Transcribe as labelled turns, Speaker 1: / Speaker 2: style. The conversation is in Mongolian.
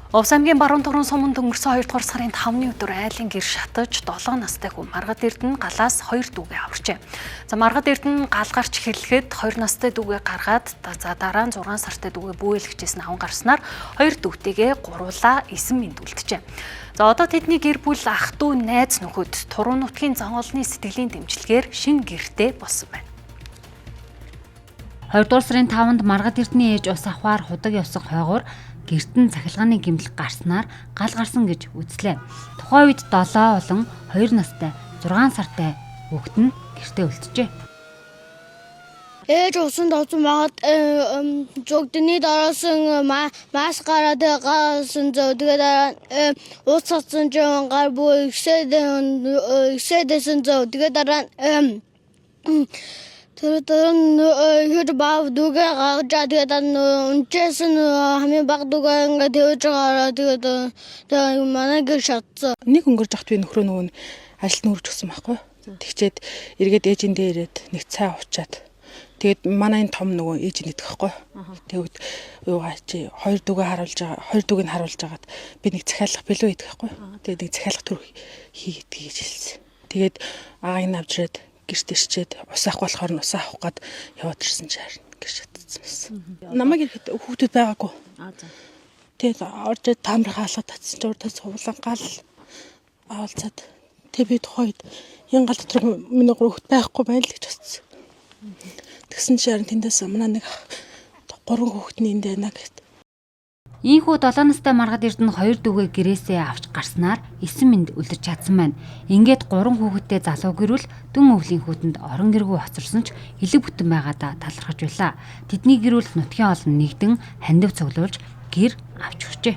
Speaker 1: Овс аймгийн баруун дуран суманд өнгөрсөн 2 дугаар сарын 5-ны өдөр айлын гэр шатаж 7 настай хүн Маргад Эрдэнэ галаас 2 дүүгээ аварчээ. За Маргад Эрдэнэ гал гарч эхэллэхэд 2 настай дүүгээ гаргаад дараа нь 6 сартай дүүгээ бүүэлгэжсэн аван гарснаар 2 дүүтэйгээ гуруула эсэм мэндүүлдэжээ. За одоо тэдний гэр бүл ах дүү найз нөхөд Туруу нутгийн зан олонны сэтгэлийн дэмжлэгээр шинэ гэртээ болсон байна.
Speaker 2: 2 дугаар сарын 5-нд Маргад Эрдэнэ ээж ус авахаар худаг явсан хойгоор гэртэн цахилгааны гэмтэл гарснаар гал гарсан гэж үзлээ. Тухайн үед 7 болон 2 настай 6 сартай хүүхэд нь гэртээ үлджээ.
Speaker 3: Ээж усан тооцсон байгаад жогдны дараас маш гараад гасан зөө тэгээд ус цацсан жон гар буу ихсэдэсэн зөө тэгээд дараа тэр хэр бав дуга гарчаа тэгээд унчсэн хамгийн баг дуга ингээд тэгж гараа тэгээд манай гэр шатсан.
Speaker 4: Нэг өнгөрж ахт би нөхрөө нөгөө ажилд нүрж өгсөн байхгүй. Тэгчээд эргээд ээжиндээ ирээд нэг цай уучаад тэгээд манай энэ том нөгөө ээж нь идэхгүй. Тэгвэл юугаа чи 2 дүүгээ харуулж байгаа 2 дүүг нь харуулж агаад би нэг захиалга билүү идэхгүй. Тэгээд нэг захиалга төр хийгээд гэж хэлсэн. Тэгээд ааг нь авчираад гэрт ирчээд ус авах болохоор ус авах гээд яваад ирсэн чи харин гэр шатцсан байсан. Намайг ирэхэд хүүхдүүд байгаагүй. Тэгээд орж таамрыг хаалгаад татсан чи урдаас суулан гал аалцаад тэг би тухайд энэ гал дотор миний хүүхд байхгүй байл гэж бодсон. Тэгсэн чи харин тэндээс манай нэг 3 хүүхэд нь энд байна гэт.
Speaker 2: Ийхүү 7 настай Маргад Эрдэнэ 2 дүүгээ гэрээсээ авч гарснаар эсэм мэнд үлдэж чадсан байна. Ингээд 3 хүүхэдтэй залуу гэрүүл дүн өвлийн хүүтэнд орон гэргүй хоцорсон ч элэг бүтэн байгаадаа талархаж байлаа. Тэдний гэрүүл нутгийн олон нэгдэн хандив цуглуулж гэр авч өгчээ.